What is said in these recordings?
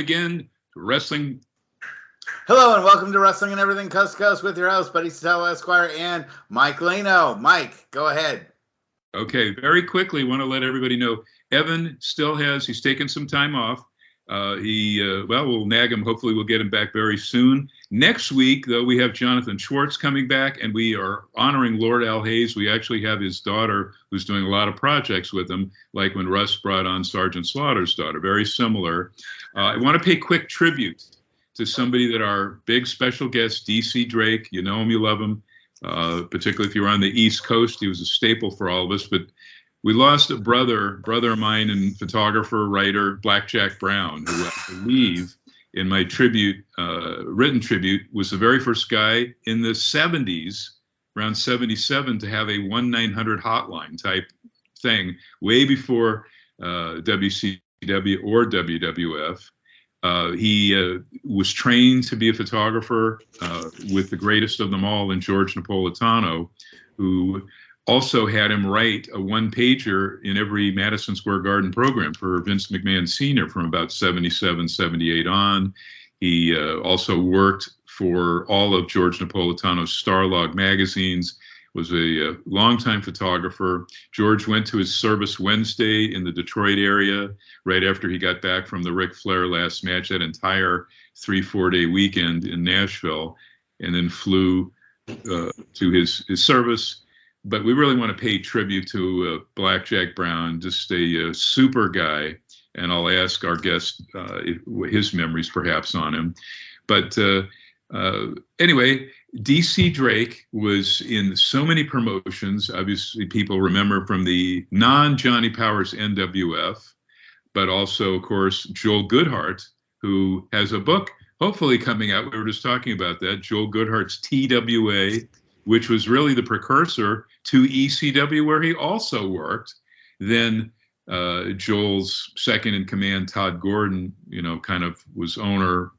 again to Wrestling. Hello and welcome to Wrestling and Everything Coast to Coast with your host, Buddy Sotelo Esquire and Mike Lano. Mike, go ahead. Okay, very quickly, want to let everybody know Evan he's taken some time off. We'll nag him. Hopefully we'll get him back very soon. Next week, though, we have Jonathan Schwartz coming back, and we are honoring Lord Al Hayes. We actually have his daughter who's doing a lot of projects with him, like when Russ brought on Sergeant Slaughter's daughter, very similar. I want to pay quick tribute to somebody that our big special guest, DC Drake. You know him, you love him, particularly if you were on the East Coast. He was a staple for all of us, but we lost a brother of mine and photographer, writer, Blackjack Brown, who I believe in my tribute, written tribute, was the very first guy in the 70s, around 77, to have a 1-900 hotline type thing, way before WCW or WWF. He was trained to be a photographer with the greatest of them all in George Napolitano, who also had him write a one-pager in every Madison Square Garden program for Vince McMahon Sr. from about 77, 78 on. He also worked for all of George Napolitano's Starlog magazines, was a longtime photographer. George went to his service Wednesday in the Detroit area right after he got back from the Ric Flair last match, that entire 3-4 day weekend in Nashville, and then flew to his service. But we really want to pay tribute to Blackjack Brown, just a super guy. And I'll ask our guest his memories perhaps on him. But anyway, DC Drake was in so many promotions. Obviously, people remember from the non-Johnny Powers NWF, but also, of course, Joel Goodhart, who has a book hopefully coming out. We were just talking about that, Joel Goodhart's TWA, which was really the precursor to ECW, where he also worked. Then Joel's second in command, Todd Gordon, kind of was owner,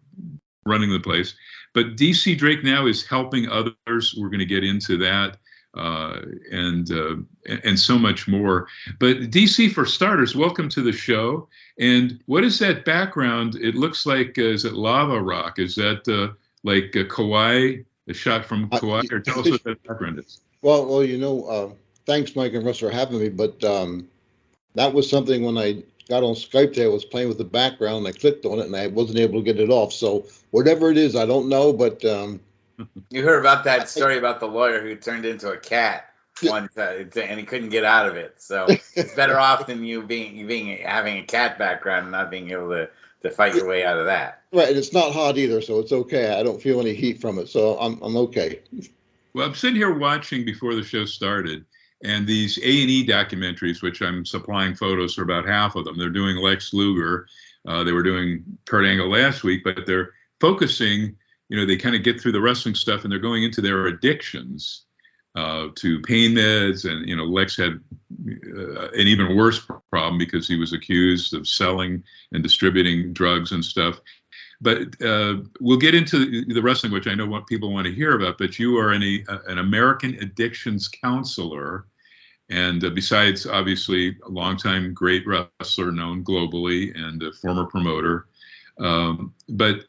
running the place. But DC Drake now is helping others. We're going to get into that and so much more. But DC, for starters, welcome to the show. And what is that background? It looks like, is it lava rock? Is that like Kauai? A shot from Kauai, or tell us what that background is. Well, thanks, Mike and Russ, for having me. But that was something when I got on Skype today, I was playing with the background, and I clicked on it, and I wasn't able to get it off. So whatever it is, I don't know. But you heard about that story about the lawyer who turned into a cat once, and he couldn't get out of it. So it's better off than you having a cat background and not being able to fight your way out of that. Right, and it's not hot either, so it's okay. I don't feel any heat from it, so I'm okay. Well, I'm sitting here watching before the show started, and these A&E documentaries, which I'm supplying photos for about half of them. They're doing Lex Luger. They were doing Kurt Angle last week, but they're focusing, they kind of get through the wrestling stuff, and they're going into their addictions to pain meds. And, Lex had an even worse problem because he was accused of selling and distributing drugs and stuff. But we'll get into the wrestling, which I know what people want to hear about. But you are an American addictions counselor. And besides, obviously, a longtime great wrestler known globally and a former promoter. But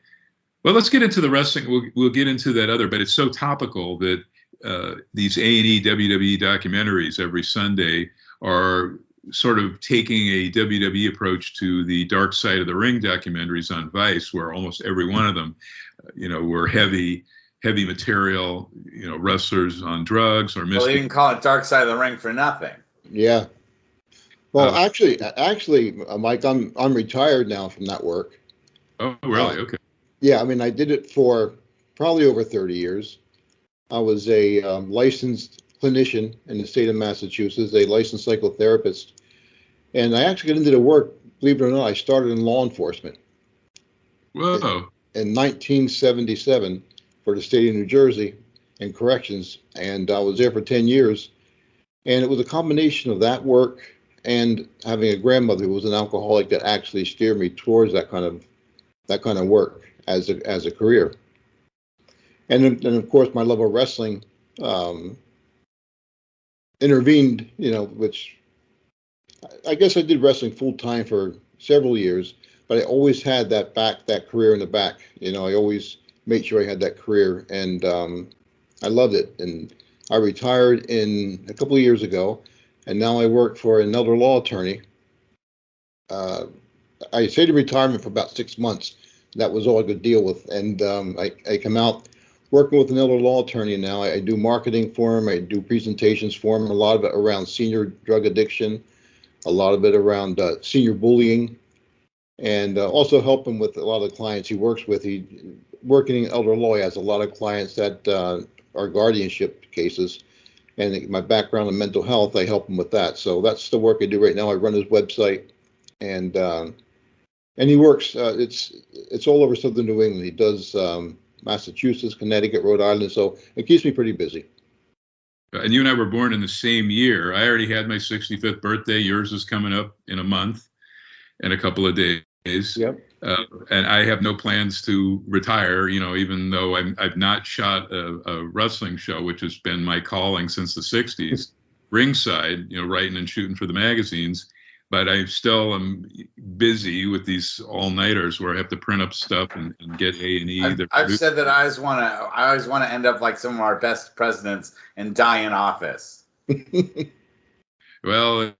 let's get into the wrestling. We'll get into that other. But it's so topical that these A&E WWE documentaries every Sunday are sort of taking a WWE approach to the Dark Side of the Ring documentaries on Vice, where almost every one of them, were heavy material, wrestlers on drugs or Well, they didn't call it Dark Side of the Ring for nothing. Yeah. Well, actually, Mike, I'm retired now from that work. Oh, really? Okay. Yeah, I mean, I did it for probably over 30 years. I was a licensed clinician in the state of Massachusetts, a licensed psychotherapist. And I actually got into the work, believe it or not, I started in law enforcement. Whoa. In 1977 for the state of New Jersey in corrections. And I was there for 10 years. And it was a combination of that work and having a grandmother who was an alcoholic that actually steered me towards that kind of work as a career. And then, of course, my love of wrestling intervened, which I guess I did wrestling full time for several years. but I always had that career in the back. You know, I always made sure I had that career, and I loved it. And I retired a couple of years ago, and now I work for an elder law attorney. I stayed in retirement for about 6 months. That was all I could deal with, and I come out working with an elder law attorney now. I do marketing for him. I do presentations for him. A lot of it around senior drug addiction, a lot of it around senior bullying, and also help him with a lot of the clients he works with. He working in elder law, he has a lot of clients that are guardianship cases, and my background in mental health, I help him with that. So that's the work I do right now. I run his website, and he works. It's all over southern New England. He does Massachusetts, Connecticut, Rhode Island. So it keeps me pretty busy. And you and I were born in the same year. I already had my 65th birthday. Yours is coming up in a month and a couple of days. Yep. And I have no plans to retire, you know, even though I've not shot a wrestling show, which has been my calling since the 60s, ringside, you know, writing and shooting for the magazines. But I still am busy with these all-nighters where I have to print up stuff and get A&E. I've said that I always want to end up like some of our best presidents and die in office. Well,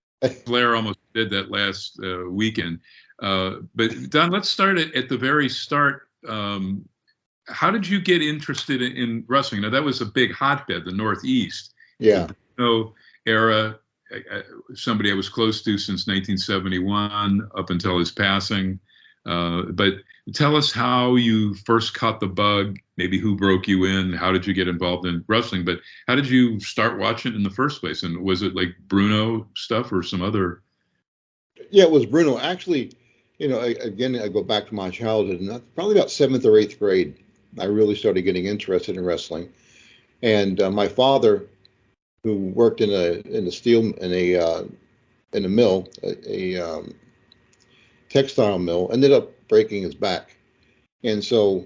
Blair almost did that last weekend. But Don, let's start at the very start. How did you get interested in wrestling? Now, that was a big hotbed, the Northeast. Yeah. The Lano era. Somebody I was close to since 1971 up until his passing. But tell us how you first caught the bug, maybe who broke you in, how did you get involved in wrestling, but how did you start watching in the first place? And was it like Bruno stuff or some other? Yeah, it was Bruno. Actually, you know, I go back to my childhood, and probably about 7th or 8th grade, I really started getting interested in wrestling. And my father, who worked in a steel in a mill, a textile mill, ended up breaking his back, and so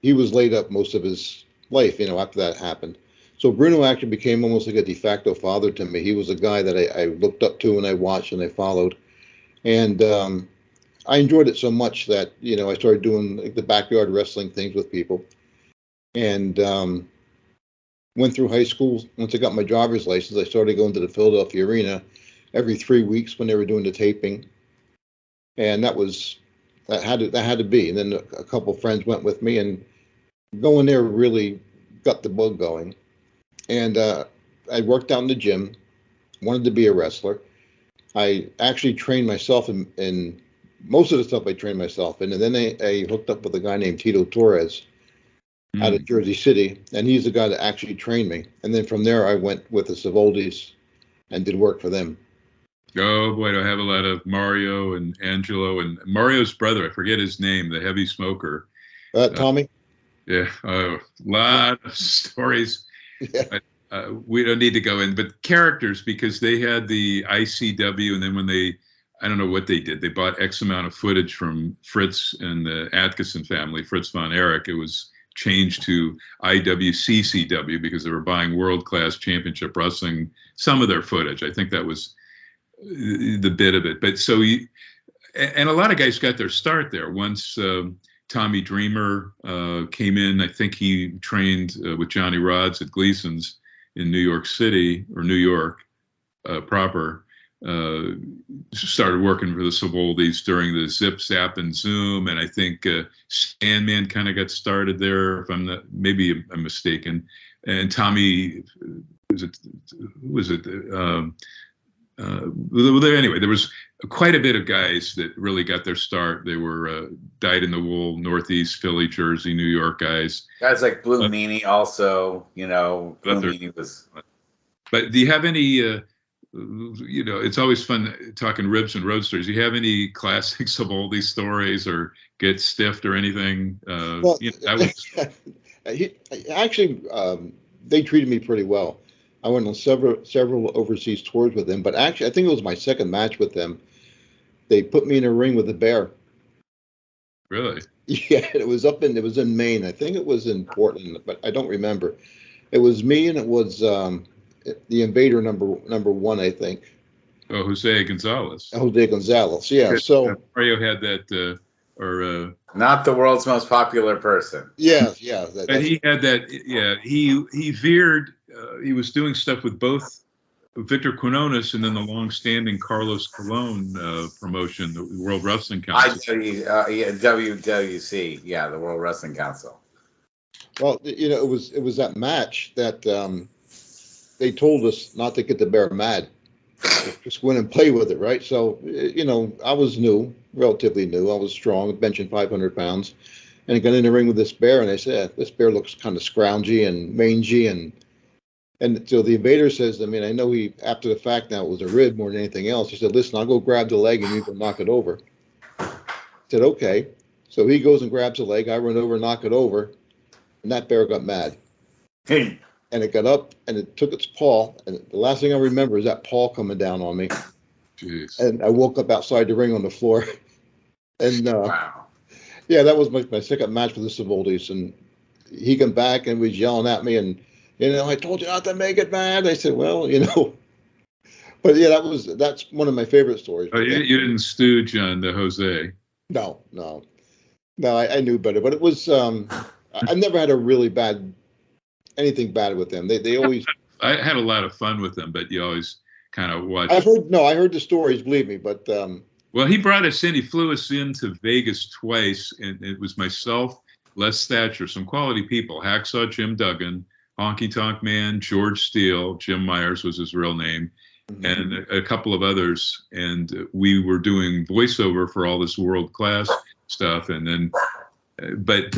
he was laid up most of his life. You know, after that happened, so Bruno actually became almost like a de facto father to me. He was a guy that I looked up to and I watched and I followed, and I enjoyed it so much that, you know, I started doing like the backyard wrestling things with people, and went through high school. Once I got my driver's license, I started going to the Philadelphia Arena every 3 weeks when they were doing the taping, and that had to be. And then a couple of friends went with me, and going there really got the bug going. And I worked out in the gym, wanted to be a wrestler. I actually trained myself in most of the stuff I trained myself in, and then I hooked up with a guy named Tito Torres out of Jersey City, and he's the guy that actually trained me. And then from there, I went with the Savoldis and did work for them. Oh boy, do I have a lot of Mario and Angelo and Mario's brother. I forget his name, the heavy smoker. Tommy? Yeah, a lot of stories. Yeah. We don't need to go in, but characters, because they had the ICW, and then when I don't know what they did. They bought X amount of footage from Fritz and the Atkinson family, Fritz von Erich. It was changed to IWCCW because they were buying world-class championship wrestling, some of their footage. I think that was the bit of it. But so and a lot of guys got their start there. Once Tommy Dreamer came in, I think he trained with Johnny Rods at Gleason's in New York City, or New York proper. Started working for the Savoldis during the Zip, Zap, and Zoom, and I think Sandman kind of got started there. If I'm not, maybe I'm mistaken. And Tommy, anyway, there was quite a bit of guys that really got their start. They were dyed-in-the-wool Northeast, Philly, Jersey, New York guys. Guys like Blue Meanie also, you know, Blue Meanie was. But do you have any? You know, it's always fun talking ribs and roadsters. Do you have any classic Savoldi stories or get stiffed or anything? Well, you know, actually, they treated me pretty well. I went on several overseas tours with them, but actually, I think it was my second match with them. They put me in a ring with a bear. Really? Yeah, it was in Maine. I think it was in Portland, but I don't remember. It was me, and it was the Invader number one, I think. Oh, Jose Gonzalez. Jose Gonzalez, yeah. So Mario had that or not the world's most popular person. Yeah. but he had that. Yeah, he veered. He was doing stuff with both Victor Quinones and then the long-standing Carlos Colon promotion, the World Wrestling Council. WWC, the World Wrestling Council. Well, it was that match that they told us not to get the bear mad, just go in and play with it, right? So, I was relatively new. I was strong, benching 500 pounds, and I got in the ring with this bear, and I said, this bear looks kind of scroungy and mangy, and so the invader says to me, I know he, after the fact now, it was a rib more than anything else. He said, listen, I'll go grab the leg and you can knock it over. I said, okay. So he goes and grabs the leg. I run over and knock it over. And that bear got mad. And it got up and it took its paw. And the last thing I remember is that paw coming down on me. Jeez. And I woke up outside the ring on the floor. And wow. Yeah, that was my second match with the Savoldis. And he came back and was yelling at me and, I told you not to make it mad. I said, well, but yeah, that's one of my favorite stories. Oh, you didn't stooge on the Jose. No, I knew better, but it was, I never had a really anything bad with them. They always. I had a lot of fun with them, but you always kind of watch. I heard the stories, believe me, but. Well, he brought us in. He flew us into Vegas twice, and it was myself, Les Thatcher, some quality people, Hacksaw Jim Duggan, Honky Tonk Man, George Steele, Jim Myers was his real name, and a couple of others. And we were doing voiceover for all this world-class stuff. And then, but,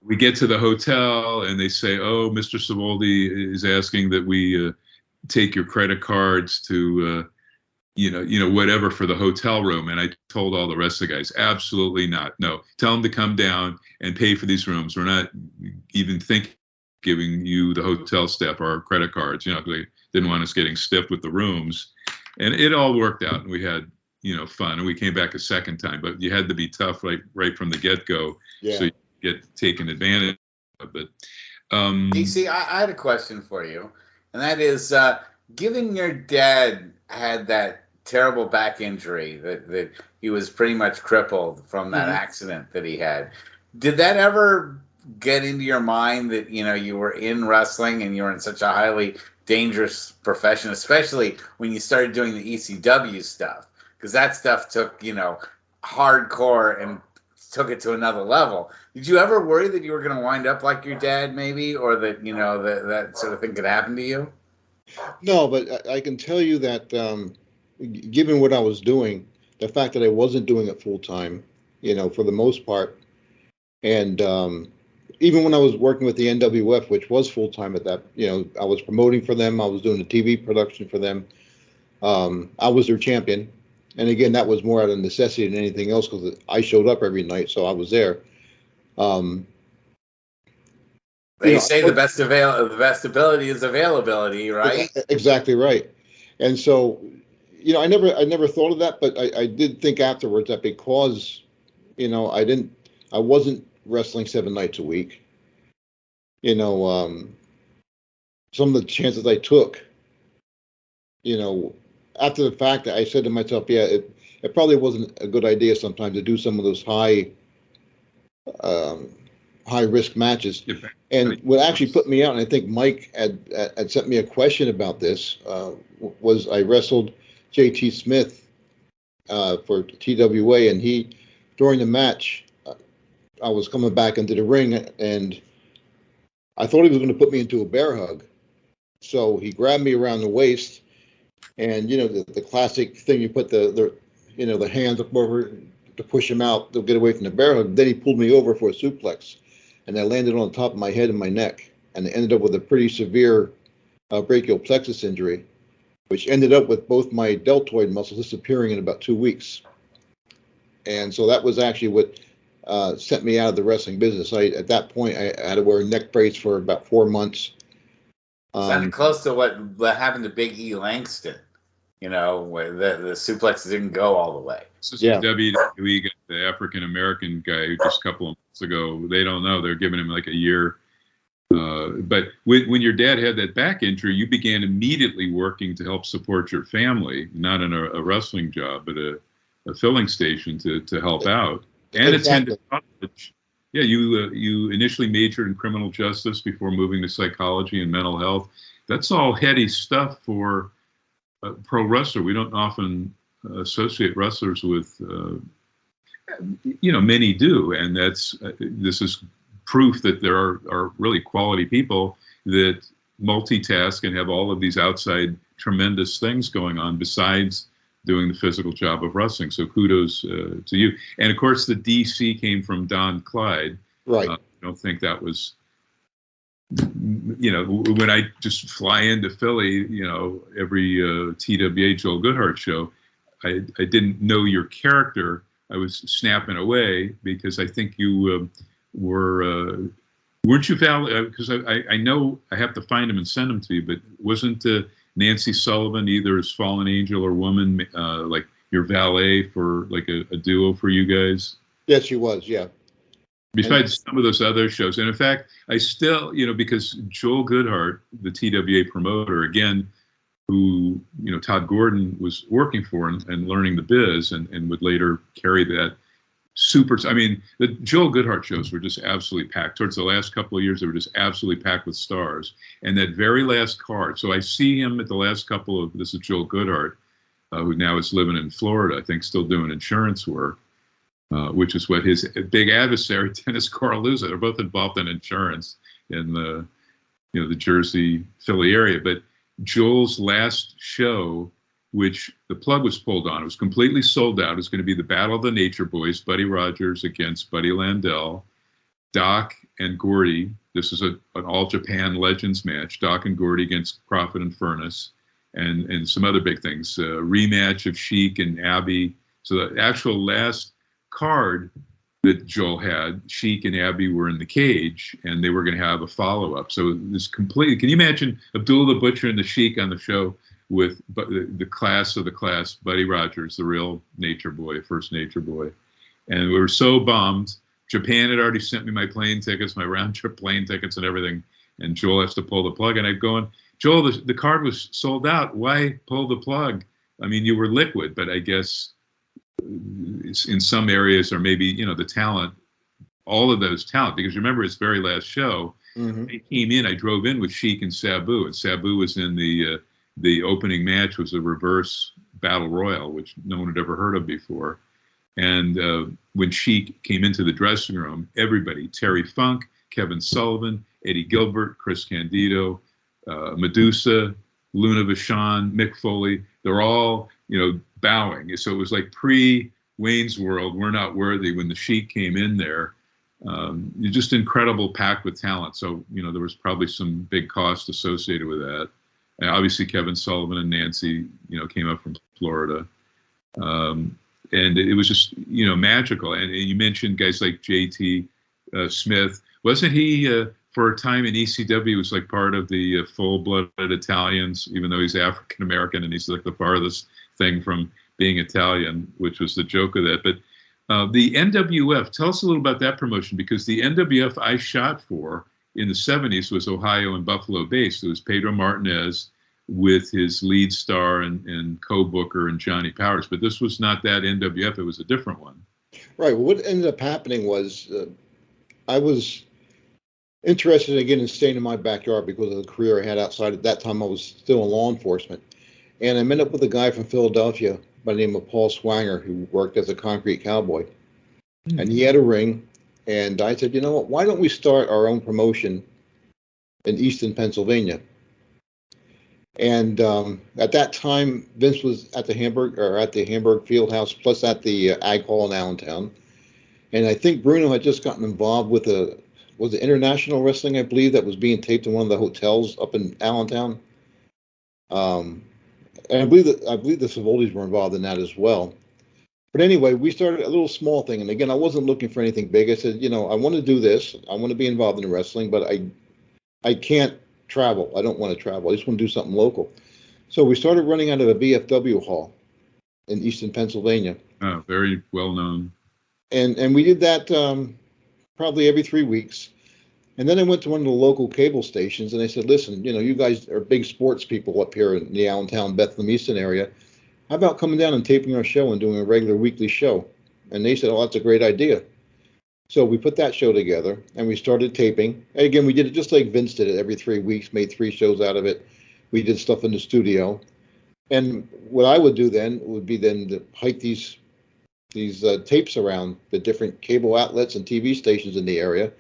we get to the hotel and they say, oh, Mr. Savoldi is asking that we take your credit cards to, whatever for the hotel room. And I told all the rest of the guys, absolutely not. No, tell them to come down and pay for these rooms. We're not even thinking giving you, the hotel staff, our credit cards, because they didn't want us getting stiff with the rooms. And it all worked out, and we had, fun, and we came back a second time, but you had to be tough right from the get-go. Yeah. So you get taken advantage of it. DC, I had a question for you, and that is, given your dad had that terrible back injury, that he was pretty much crippled from that accident that he had, did that ever get into your mind that you were in wrestling and you were in such a highly dangerous profession, especially when you started doing the ECW stuff, because that stuff took hardcore and took it to another level? Did you ever worry that you were going to wind up like your dad, maybe, or that that sort of thing could happen to you? No, but I can tell you that given what I was doing, the fact that I wasn't doing it full time, for the most part, and even when I was working with the NWF, which was full time at that, I was promoting for them. I was doing the TV production for them. I was their champion. And again, that was more out of necessity than anything else because I showed up every night, so I was there. They say the best ability is availability, right? Exactly right. And so, I never thought of that, but I did think afterwards that because, I wasn't wrestling 7 nights a week. Some of the chances I took, after the fact, I said to myself, yeah, it probably wasn't a good idea sometimes to do some of those high risk matches. And what actually put me out, and I think Mike had sent me a question about this, was I wrestled JT Smith for TWA, and during the match, I was coming back into the ring, and I thought he was going to put me into a bear hug. So he grabbed me around the waist, and the classic thing, you put the hands up over to push him out to get away from the bear hug. Then he pulled me over for a suplex, and I landed on top of my head and my neck, and I ended up with a pretty severe brachial plexus injury, which ended up with both my deltoid muscles disappearing in about 2 weeks. And so that was actually what sent me out of the wrestling business. At that point, I had to wear a neck brace for about 4 months. Sounded close to what happened to Big E Langston, where the suplexes didn't go all the way. This is WWE got the African American guy who just a couple of months ago. They don't know. They're giving him like a year. But when your dad had that back injury, you began immediately working to help support your family, not in a wrestling job, but a filling station to help out. and Exactly. attended college. Yeah, you initially majored in criminal justice before moving to psychology and mental health. That's all heady stuff for a pro wrestler. We don't often associate wrestlers with, many do, and this is proof that there are really quality people that multitask and have all of these outside tremendous things going on besides doing the physical job of wrestling. So kudos to you. And of course, the DC came from Don Clyde. Right. I don't think that was, when I just fly into Philly, every TWA Joel Goodhart show, I didn't know your character. I was snapping away because I think you weren't you Val? Because I know I have to find them and send them to you, but wasn't Nancy Sullivan either as Fallen Angel or Woman, like your valet for like a duo for you guys? Yes, she was. Yeah. Besides some of those other shows. And in fact, I still, because Joel Goodhart, the TWA promoter, again, who, Todd Gordon was working for and learning the biz and would later carry that the Joel Goodhart shows were just absolutely packed. Towards the last couple of years, they were just absolutely packed with stars. And that very last card, so I see him at the last this is Joel Goodhart, who now is living in Florida, I think still doing insurance work. Which is what his big adversary, Dennis Coraluzza, they're both involved in insurance in the Jersey, Philly area. But Joel's last show, which the plug was pulled on, it was completely sold out. It was going to be the Battle of the Nature Boys, Buddy Rogers against Buddy Landell, Doc and Gordy. This is an All Japan Legends match. Doc and Gordy against Prophet and Furnace, and some other big things. Rematch of Sheik and Abby. So the actual last card that Joel had, Sheik and Abby were in the cage, and they were going to have a follow-up. So this completely, can you imagine Abdullah the Butcher and the Sheik on the show with the class of the class, Buddy Rogers, the real Nature Boy, first Nature Boy. And we were so bummed. Japan had already sent me my plane tickets, my round-trip plane tickets and everything, and Joel has to pull the plug. And I'm going, Joel, the card was sold out. Why pull the plug? I mean, you were liquid, but I guess in some areas, or maybe, the talent, all of those talent, because remember his very last show, I came in, I drove in with Sheik and Sabu was in the opening match, was a reverse battle royal, which no one had ever heard of before. And when Sheik came into the dressing room, everybody, Terry Funk, Kevin Sullivan, Eddie Gilbert, Chris Candido, Medusa, Luna Vachon, Mick Foley, they're all, bowing. So it was like pre-Wayne's World, We're Not Worthy, when the Sheik came in there. You're just incredible, packed with talent. So, there was probably some big cost associated with that. And obviously, Kevin Sullivan and Nancy, came up from Florida. And it was just, magical. And you mentioned guys like JT Smith. Wasn't he, for a time in ECW, was like part of the full-blooded Italians, even though he's African-American and he's like the farthest thing from being Italian, which was the joke of that. But the NWF, tell us a little about that promotion, because the NWF I shot for in the 70s was Ohio and Buffalo based. It was Pedro Martinez with his lead star and co-booker and Johnny Powers. But this was not that NWF, it was a different one. Right. Well, what ended up happening was I was interested again in staying in my backyard because of the career I had outside. At that time, I was still in law enforcement. And I met up with a guy from Philadelphia by the name of Paul Swanger, who worked as a concrete cowboy. And he had a ring. And I said, you know what, why don't we start our own promotion in Easton, Pennsylvania? And at that time, Vince was at the Hamburg Field House, plus at the Ag Hall in Allentown. And I think Bruno had just gotten involved with was it International Wrestling, I believe, that was being taped in one of the hotels up in Allentown. And I believe the Savoldis were involved in that as well. But anyway, we started a little small thing. And again, I wasn't looking for anything big. I said, I want to do this. I want to be involved in wrestling, but I can't travel. I don't want to travel. I just want to do something local. So we started running out of a VFW hall in Easton, Pennsylvania. Oh, very well known. And we did that probably every 3 weeks. And then I went to one of the local cable stations and I said, listen, you guys are big sports people up here in the Allentown, Bethlehem, Easton area. How about coming down and taping our show and doing a regular weekly show? And they said, oh, that's a great idea. So we put that show together and we started taping. And again, we did it just like Vince did it every 3 weeks, made 3 shows out of it. We did stuff in the studio. And what I would do then would be then to hike these tapes around the different cable outlets and TV stations in the area.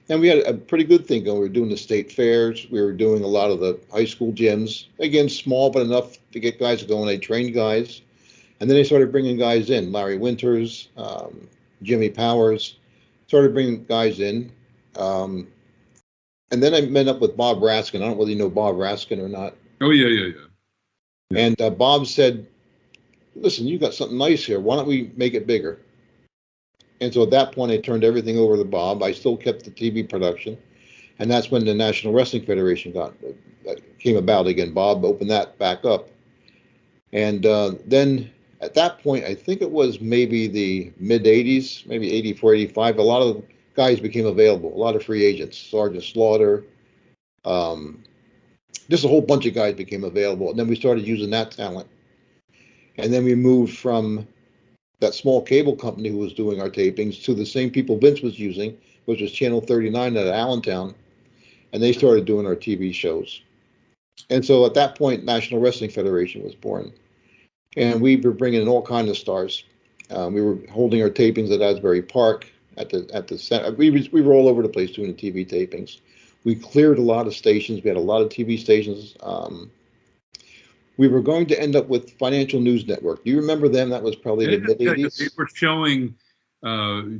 And we had a pretty good thing going. We were doing the state fairs. We were doing a lot of the high school gyms. Again, small, but enough to get guys going. They trained guys. And then they started bringing guys in. Larry Winters, Jimmy Powers, started bringing guys in. And then I met up with Bob Raskin. I don't really know Bob Raskin or not. Oh, yeah. And Bob said, listen, you got something nice here. Why don't we make it bigger? And so at that point, I turned everything over to Bob. I still kept the TV production. And that's when the National Wrestling Federation came about again. Bob opened that back up. And then at that point, I think it was maybe the mid-'80s, maybe 84, 85, a lot of guys became available, a lot of free agents. Sergeant Slaughter, just a whole bunch of guys became available. And then we started using that talent. And then we moved from that small cable company who was doing our tapings to the same people Vince was using, which was Channel 39 out of Allentown. And they started doing our TV shows. And so at that point, National Wrestling Federation was born. And we were bringing in all kinds of stars. We were holding our tapings at Asbury Park, at the center. We were all over the place doing the TV tapings. We cleared a lot of stations. We had a lot of TV stations. We were going to end up with Financial News Network. Do you remember them? That was probably the mid-'80s. They were showing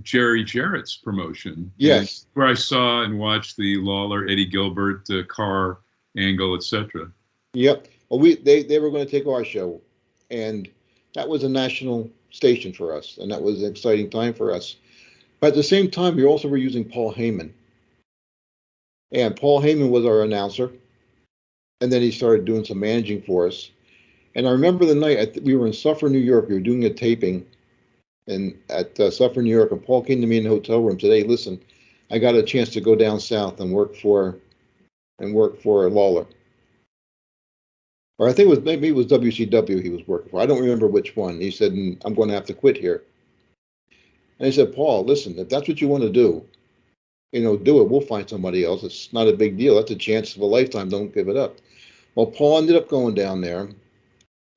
Jerry Jarrett's promotion. Yes. Where I saw and watched the Lawler, Eddie Gilbert, Carr angle, etc. Yep. Well, they were going to take our show. And that was a national station for us. And that was an exciting time for us. But at the same time, we also were using Paul Heyman. And Paul Heyman was our announcer. And then he started doing some managing for us. And I remember the night we were in Suffern, New York. We were doing a taping at Suffern, New York. And Paul came to me in the hotel room and said, hey, listen, I got a chance to go down south and work for Lawler. Or I think maybe it was WCW he was working for. I don't remember which one. He said, I'm going to have to quit here. And I said, Paul, listen, if that's what you want to do, do it. We'll find somebody else. It's not a big deal. That's a chance of a lifetime. Don't give it up. Well, Paul ended up going down there.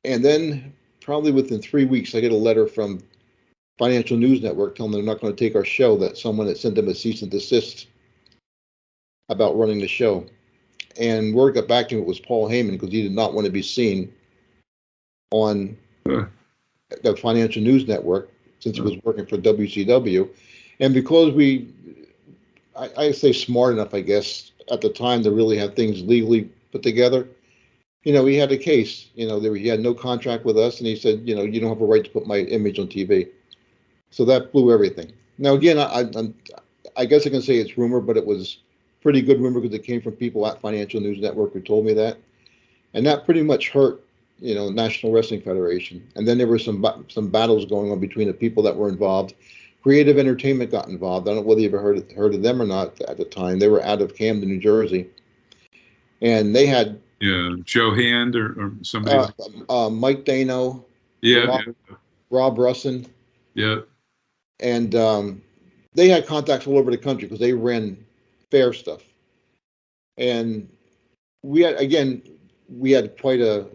And then probably within 3 weeks, I get a letter from Financial News Network telling them they're not going to take our show, that someone had sent them a cease and desist about running the show. And word got back to him, it was Paul Heyman, because he did not want to be seen on the Financial News Network since he was working for WCW. And because I say smart enough, I guess, at the time to really have things legally put together, he had a case. He had no contract with us, and he said, you don't have a right to put my image on TV. So that blew everything. Now, again, I guess I can say it's rumor, but it was pretty good rumor because it came from people at Financial News Network who told me that. And that pretty much hurt, National Wrestling Federation. And then there were some battles going on between the people that were involved. Creative Entertainment got involved. I don't know whether you ever heard of them or not at the time. They were out of Camden, New Jersey. And they had... Yeah, Joe Hand or somebody. Mike Dano. Yeah. Rob Russin. Yeah. And they had contacts all over the country because they ran fair stuff. And we had quite a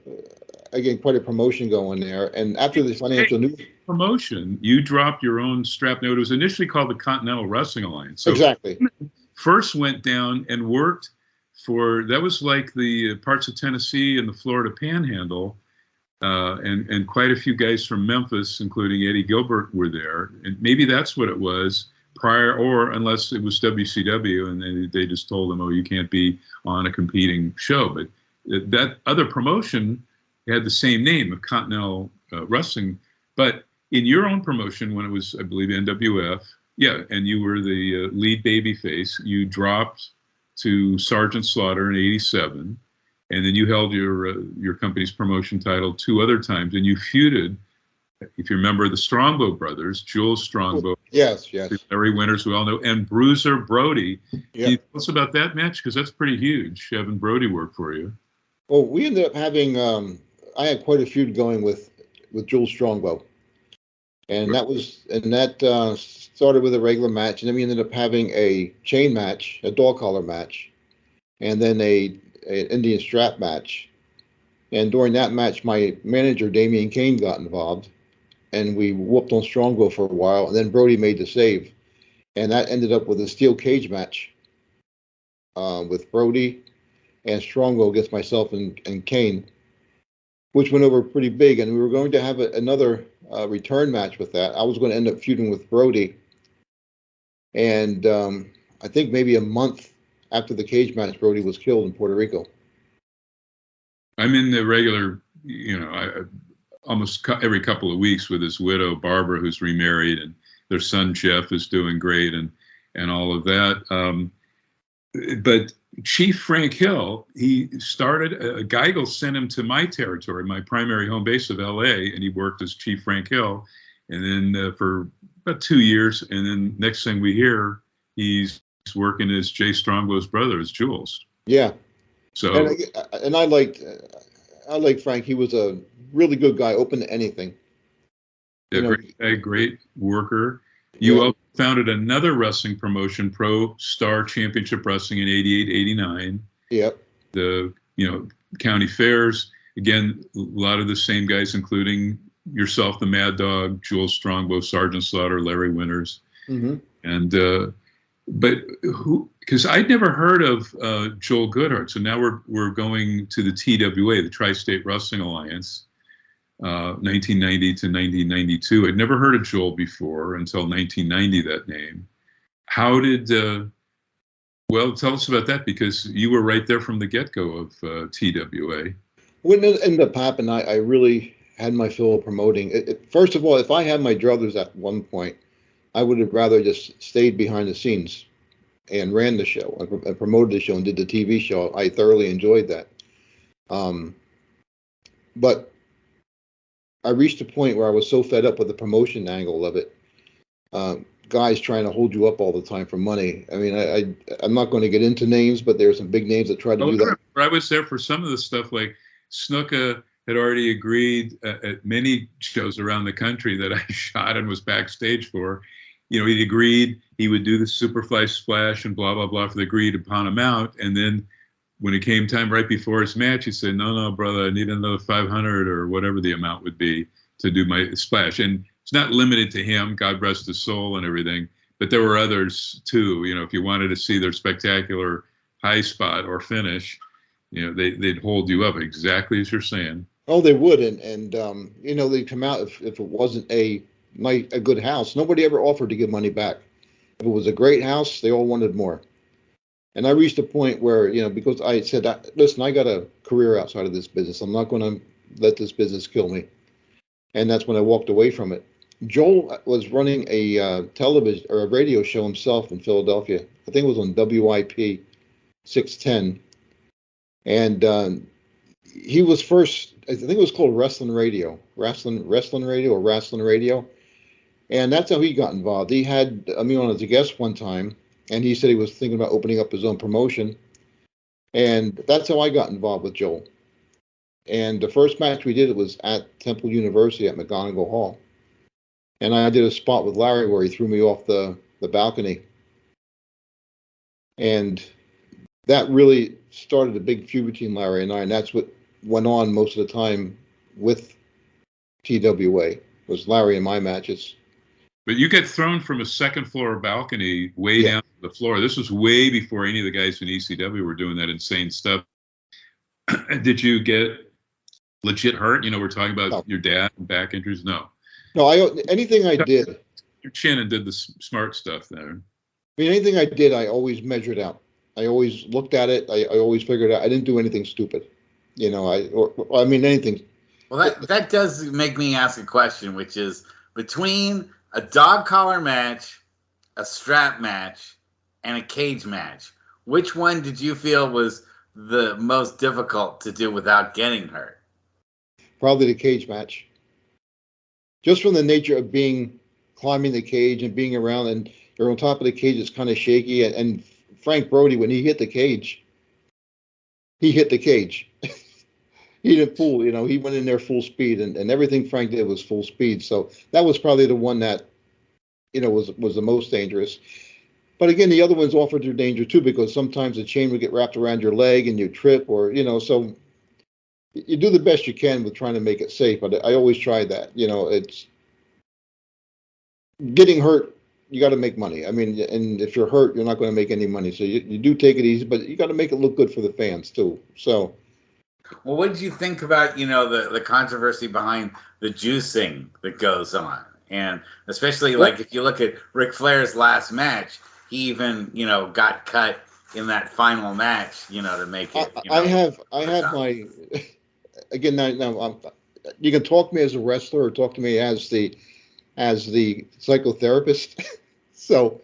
promotion going there. And after the Financial News promotion, you dropped your own strap. Now, it was initially called the Continental Wrestling Alliance. So exactly. First went down and worked that was like the parts of Tennessee and the Florida Panhandle, and quite a few guys from Memphis, including Eddie Gilbert, were there. And maybe that's what it was prior, or unless it was WCW and they just told them, oh, you can't be on a competing show. But that other promotion had the same name of Continental Wrestling. But in your own promotion, when it was, I believe, NWF, and you were the lead babyface, you dropped to Sergeant Slaughter in '87, and then you held your company's promotion title 2 other times, and you feuded, if you remember, the Strongbow brothers, Jules Strongbow, yes, Larry Winters, we all know, and Bruiser Brody. Yep. Can you tell us about that match? Because that's pretty huge, having Brody work for you. Well, we ended up having, I had quite a feud going with Jules Strongbow. And that started with a regular match, and then we ended up having a chain match, a dog collar match, and then an Indian strap match. And during that match, my manager Damian Kane got involved, and we whooped on Strongbow for a while, and then Brody made the save, and that ended up with a steel cage match with Brody and Strongbow against myself and Kane, which went over pretty big. And we were going to have another return match with that. I was going to end up feuding with Brody, and I think maybe a month after the cage match, Brody was killed in Puerto Rico. I'm in the regular, almost every couple of weeks with his widow Barbara, who's remarried, and their son Jeff is doing great, and all of that. But Chief Frank Hill, he started. Geigel sent him to my territory, my primary home base of L.A., and he worked as Chief Frank Hill, and then for about 2 years, and then next thing we hear, he's working as Jay Strongbow's brother, as Jules. Yeah. So and I liked Frank. He was a really good guy, open to anything. A great worker. You also founded another wrestling promotion, Pro Star Championship Wrestling, in 88, 89. Yep. The county fairs. Again, a lot of the same guys, including yourself, the Mad Dog, Jules Strongbow, Sergeant Slaughter, Larry Winters, and but who? Because I'd never heard of Joel Goodhart. So now we're going to the TWA, the Tri-State Wrestling Alliance, 1990 to 1992. I'd never heard of Joel before until 1990. That name. How did? Well, tell us about that, because you were right there from the get-go of TWA. When it ended up happening, I really had my fill of promoting. First of all, if I had my druthers at one point, I would have rather just stayed behind the scenes and ran the show and promoted the show and did the TV show. I thoroughly enjoyed that. But I reached a point where I was so fed up with the promotion angle of it. Guys trying to hold you up all the time for money. I mean, I'm not going to get into names, but there are some big names that try to do that. I was there for some of the stuff, like Snuka had already agreed at many shows around the country that I shot and was backstage for. He'd agreed he would do the Superfly Splash and blah, blah, blah for the agreed upon amount. And then when it came time right before his match, he said, no, brother, I need another 500 or whatever the amount would be to do my splash. And it's not limited to him, God rest his soul and everything, but there were others too. If you wanted to see their spectacular high spot or finish, they'd hold you up exactly as you're saying. Oh, they would. And they'd come out if it wasn't a good house. Nobody ever offered to give money back. If it was a great house, they all wanted more. And I reached a point where, because I said, listen, I got a career outside of this business. I'm not going to let this business kill me. And that's when I walked away from it. Joel was running a television or a radio show himself in Philadelphia. I think it was on WIP 610. And he was first, I think it was called Wrestling Radio. And that's how he got involved. He had me on as a guest one time, and he said he was thinking about opening up his own promotion. And that's how I got involved with Joel. And the first match we did, it was at Temple University at McGonigal Hall. And I did a spot with Larry where he threw me off the balcony. And that really started a big feud between Larry and I, and that's what went on most of the time with TWA, was Larry and my matches. But you get thrown from a second floor balcony way down to the floor. This was way before any of the guys in ECW were doing that insane stuff. Did you get legit hurt? We're talking about your dad and back injuries. No, anything I did. Your chin and did the smart stuff there. Anything I did, I always measured out. I always looked at it. I always figured out. I didn't do anything stupid. Anything. Well, that does make me ask a question, which is, between a dog collar match, a strap match, and a cage match, which one did you feel was the most difficult to do without getting hurt? Probably the cage match. Just from the nature of climbing the cage and being around, and you're on top of the cage, it's kind of shaky. And Frank Brody, when he hit the cage, he hit the cage. he didn't fool, he went in there full speed, and everything Frank did was full speed. So that was probably the one that, was the most dangerous. But again, the other ones offered their danger too, because sometimes the chain would get wrapped around your leg and you trip, or, so you do the best you can with trying to make it safe. But I always try that, it's getting hurt. You got to make money. I mean, and if you're hurt, you're not going to make any money. So you do take it easy, but you got to make it look good for the fans too. So. Well, what did you think about, the controversy behind the juicing that goes on? And especially, like, if you look at Ric Flair's last match, he even, got cut in that final match, to make it. I have my, again, now you can talk to me as a wrestler or talk to me as the psychotherapist. So,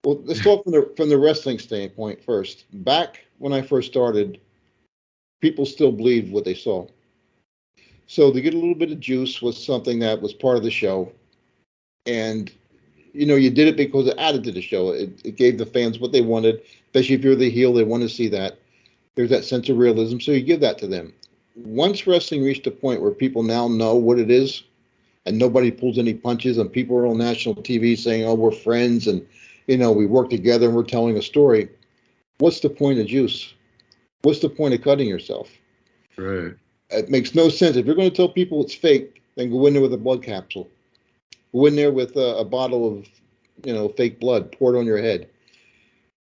well, let's talk from the wrestling standpoint first. Back when I first started, people still believed what they saw. So to get a little bit of juice was something that was part of the show. And, you did it because it added to the show. It gave the fans what they wanted, especially if you're the heel, they want to see that. There's that sense of realism, so you give that to them. Once wrestling reached a point where people now know what it is, and nobody pulls any punches, and people are on national TV saying, oh, we're friends, and, we work together and we're telling a story, what's the point of juice? What's the point of cutting yourself? Right. It makes no sense. If you're going to tell people it's fake, then go in there with a blood capsule. Go in there with a bottle of, fake blood poured on your head.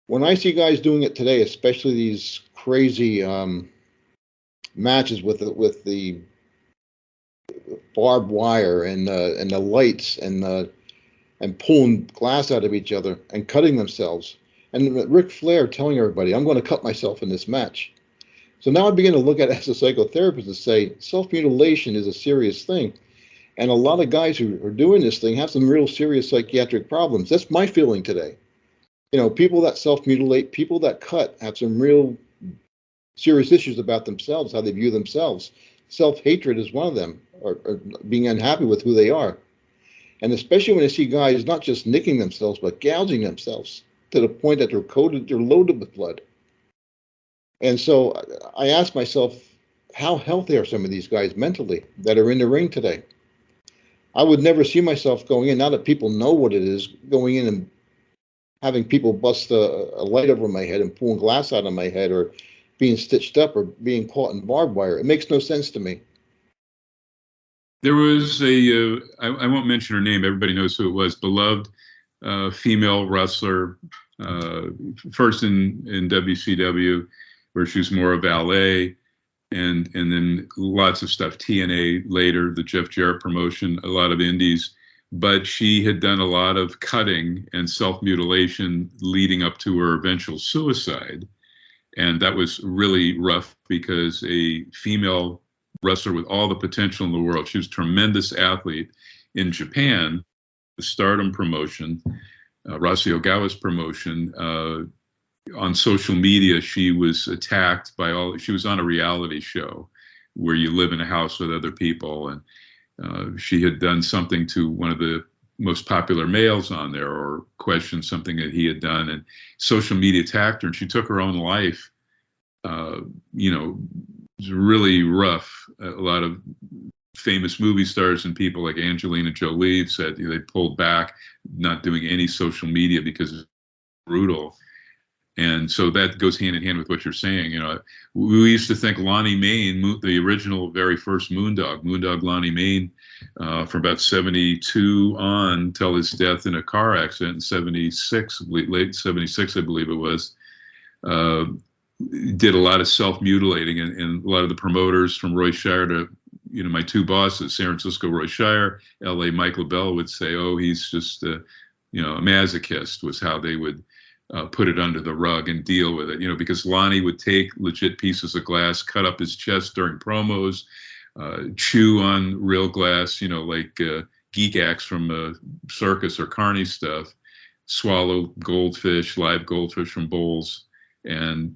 When I see guys doing it today, especially these crazy matches with the barbed wire and the lights and pulling glass out of each other and cutting themselves. And Ric Flair telling everybody, I'm going to cut myself in this match. So now I begin to look at it as a psychotherapist and say, self-mutilation is a serious thing. And a lot of guys who are doing this thing have some real serious psychiatric problems. That's my feeling today. People that self-mutilate, people that cut have some real serious issues about themselves, how they view themselves. Self-hatred is one of them, or being unhappy with who they are. And especially when I see guys not just nicking themselves, but gouging themselves to the point that they're loaded with blood. And so I ask myself, how healthy are some of these guys mentally that are in the ring today? I would never see myself going in, now that people know what it is, going in and having people bust a light over my head and pulling glass out of my head, or being stitched up, or being caught in barbed wire. It makes no sense to me. There was I won't mention her name, everybody knows who it was, beloved female wrestler, first in WCW, where she was more a valet, and then lots of stuff, TNA later, the Jeff Jarrett promotion, a lot of indies. But she had done a lot of cutting and self-mutilation leading up to her eventual suicide. And that was really rough, because a female wrestler with all the potential in the world, she was a tremendous athlete in Japan, the Stardom promotion, Rossy Ogawa's promotion. On social media, she was attacked she was on a reality show where you live in a house with other people. And she had done something to one of the most popular males on there, or questioned something that he had done, and social media attacked her, and she took her own life. It was really rough. A lot of famous movie stars and people like Angelina Jolie said they pulled back, not doing any social media because it's brutal. And so that goes hand in hand with what you're saying. We used to think Lonnie Main, the original, very first Moondog Lonnie Main, from about 72 on till his death in a car accident in 76, late 76, I believe it was, did a lot of self-mutilating, and a lot of the promoters from Roy Shire to, my two bosses, San Francisco Roy Shire, LA Mike LaBelle, would say, oh, he's just a masochist, was how they would put it under the rug and deal with it, because Lonnie would take legit pieces of glass, cut up his chest during promos, chew on real glass, like Geek Axe from circus or carny stuff, swallow goldfish, live goldfish from bowls. And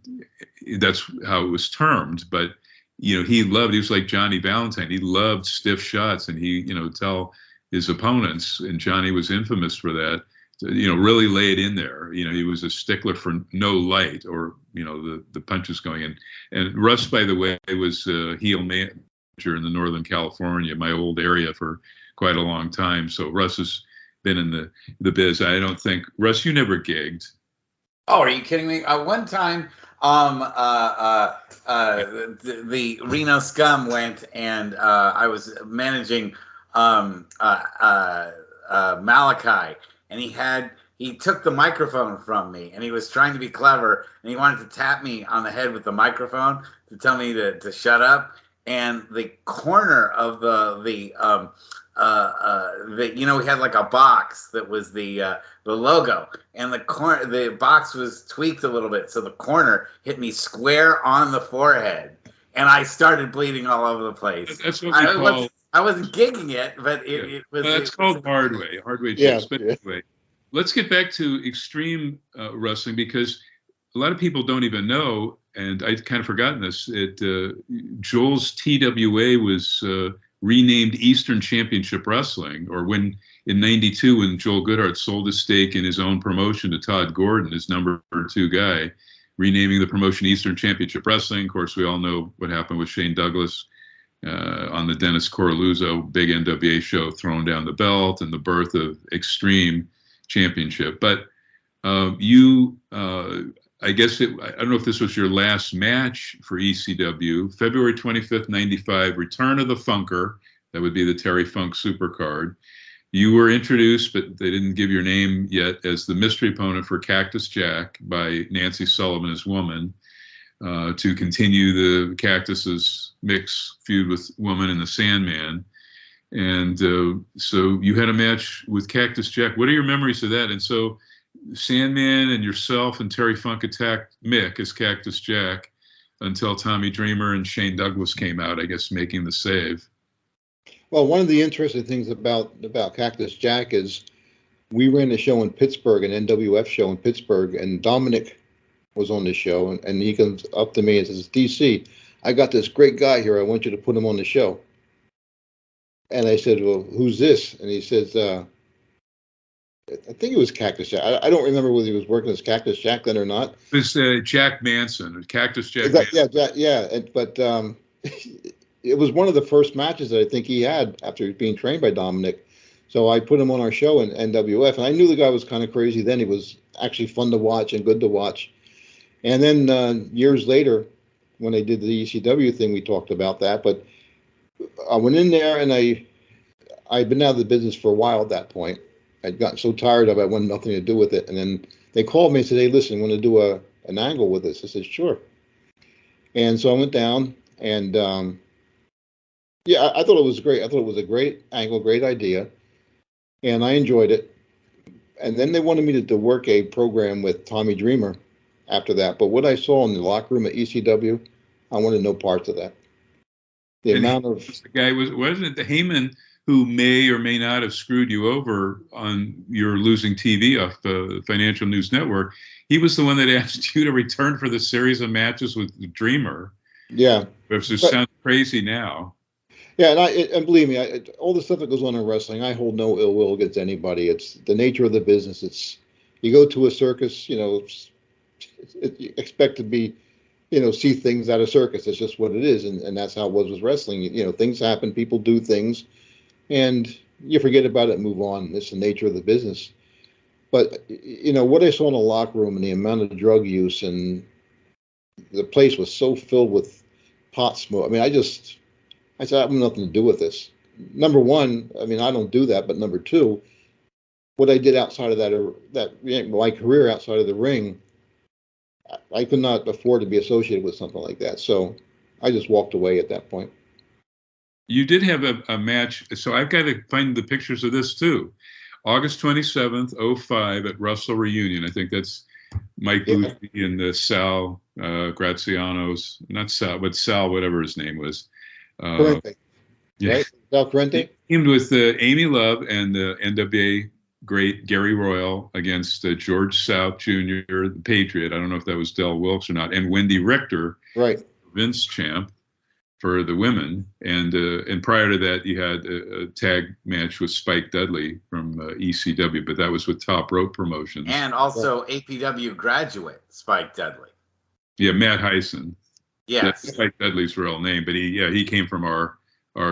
that's how it was termed. But, he was like Johnny Valentine. He loved stiff shots, and he, tell his opponents, and Johnny was infamous for that, really lay it in there. He was a stickler for no light, or the punches going in. And Russ, by the way, was heel manager in the Northern California, my old area, for quite a long time. So Russ has been in the biz. I don't think, Russ, you never gigged. Oh, are you kidding me? One time, the Reno Scum went, and I was managing Malachi, and he took the microphone from me, and he was trying to be clever, and he wanted to tap me on the head with the microphone to tell me to shut up. And the corner of we had like a box that was the logo, and the box was tweaked a little bit, so the corner hit me square on the forehead, and I started bleeding all over the place. That's what we call. I wasn't gigging it, but it was. Well, that's called hard way Yeah, but anyway, let's get back to extreme wrestling, because a lot of people don't even know, and I'd kind of forgotten this. Joel's TWA was renamed Eastern Championship Wrestling, or when in '92, when Joel Goodhart sold his stake in his own promotion to Todd Gordon, his number 2 guy, renaming the promotion Eastern Championship Wrestling. Of course, we all know what happened with Shane Douglas on the Dennis Coralluzzo big NWA show, throwing down the belt, and the birth of Extreme Championship. But I guess I don't know if this was your last match for ECW, February 25th, 95, Return of the Funker. That would be the Terry Funk Supercard. You were introduced, but they didn't give your name yet, as the mystery opponent for Cactus Jack by Nancy Sullivan, his woman, to continue the Cactus's mix feud with Woman and the Sandman. And so you had a match with Cactus Jack. What are your memories of that? And so Sandman and yourself and Terry Funk attacked Mick as Cactus Jack until Tommy Dreamer and Shane Douglas came out, I guess, making the save. Well, one of the interesting things about Cactus Jack is we ran a show in Pittsburgh, an NWF show in Pittsburgh, and Dominic was on the show, and he comes up to me and says, DC, I got this great guy here. I want you to put him on the show. And I said, well, who's this? And he says, I think it was Cactus Jack. I don't remember whether he was working as Cactus Jack then or not. It was Jack Manson, Cactus Jack Manson. Yeah. But it was one of the first matches that I think he had after being trained by Dominic. So I put him on our show in NWF, and I knew the guy was kind of crazy then. He was actually fun to watch and good to watch. And then years later, when I did the ECW thing, we talked about that. But I went in there, and I'd been out of the business for a while at that point. I'd gotten so tired of it, I wanted nothing to do with it. And then they called me and said, hey, listen, want to do an angle with us? I said, sure. And so I went down, and I thought it was great. I thought it was a great angle, great idea, and I enjoyed it. And then they wanted me to work a program with Tommy Dreamer after that. But what I saw in the locker room at ECW, I wanted no parts of that. The guy wasn't it the Heyman who may or may not have screwed you over on your losing TV off the Financial News Network? He was the one that asked you to return for the series of matches with Dreamer. Yeah. Which sounds crazy now. Yeah, and believe me, all the stuff that goes on in wrestling, I hold no ill will against anybody. It's the nature of the business. It's you go to a circus, you expect to be, see things at a circus. It's just what it is, and that's how it was with wrestling. Things happen, people do things, and you forget about it and move on. It's the nature of the business. But what I saw in the locker room and the amount of drug use, and the place was so filled with pot smoke. I mean, I said, I have nothing to do with this. Number one, I don't do that. But number two, what I did outside of my career outside of the ring, I could not afford to be associated with something like that. So I just walked away at that point. You did have a match. So I've got to find the pictures of this too. August 27th, 05 at Russell Reunion. I think that's Mike Boothby and Sal Graziano's, not Sal, but Sal, whatever his name was. Corrente. Yeah. Right? Sal Corrente? Teamed with Amy Love and the NWA great Gary Royal against George South Jr., the Patriot. I don't know if that was Del Wilkes or not, and Wendy Richter, right? Vince champ. for the women, and prior to that, you had a tag match with Spike Dudley from ECW, but that was with Top Rope Promotions. And also APW graduate Spike Dudley. Yeah, Matt Heisen. Yes, that's Spike Dudley's real name, but he came from our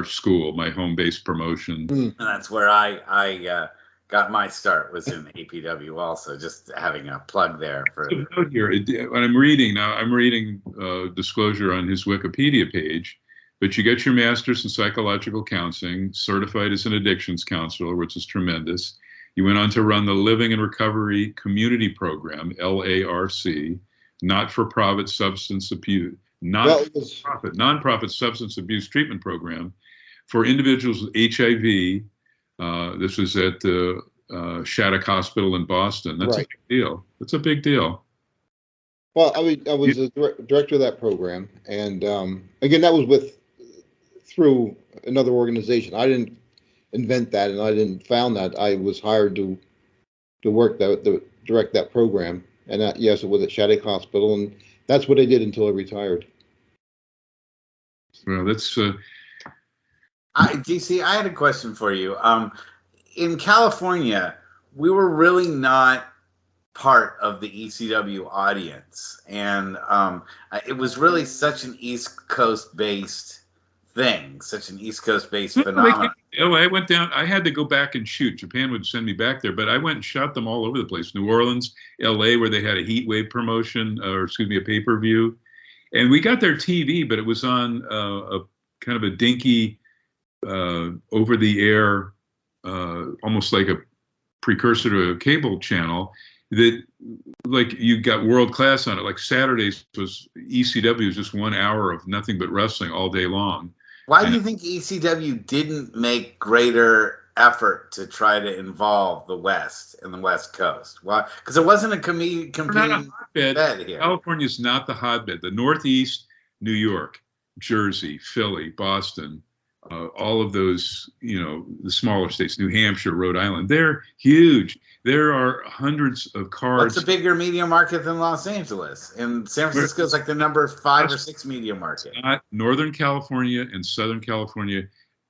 school, my home base promotion. And that's where I got my start, was in APW also. Just having a plug there for here. When I'm reading now, I'm reading disclosure on his Wikipedia page. But you get your master's in psychological counseling, certified as an addictions counselor, which is tremendous. You went on to run the Living and Recovery Community Program, LARC, not-for-profit substance abuse, nonprofit substance abuse treatment program for individuals with HIV. This was at Shattuck Hospital in Boston. That's right. A big deal. That's a big deal. Well, I was the director of that program, and again, that was through another organization. I didn't invent that, and I didn't found that. I was hired to direct that program, and yes, it was at Shattuck Hospital, and that's what I did until I retired. Well, that's. DC, I had a question for you. In California, we were really not part of the ECW audience, and it was really such an East Coast based thing, such an East Coast based phenomenon. I went down. I had to go back and shoot. Japan would send me back there, but I went and shot them all over the place. New Orleans, LA, where they had a heat wave promotion, a pay-per-view, and we got their TV, but it was on a kind of a dinky over the air, almost like a precursor to a cable channel. That, like, you got world class on it. Like Saturdays was ECW was just 1 hour of nothing but wrestling all day long. Why do you think ECW didn't make greater effort to try to involve the West and the West Coast? Why? Because it wasn't a competing bed here. California's not the hotbed. The Northeast, New York, Jersey, Philly, Boston, all of those, the smaller states, New Hampshire, Rhode Island, they're huge. There are hundreds of cards. What's a bigger media market than Los Angeles? And San Francisco is like the number 5 or 6 media market. Not Northern California and Southern California.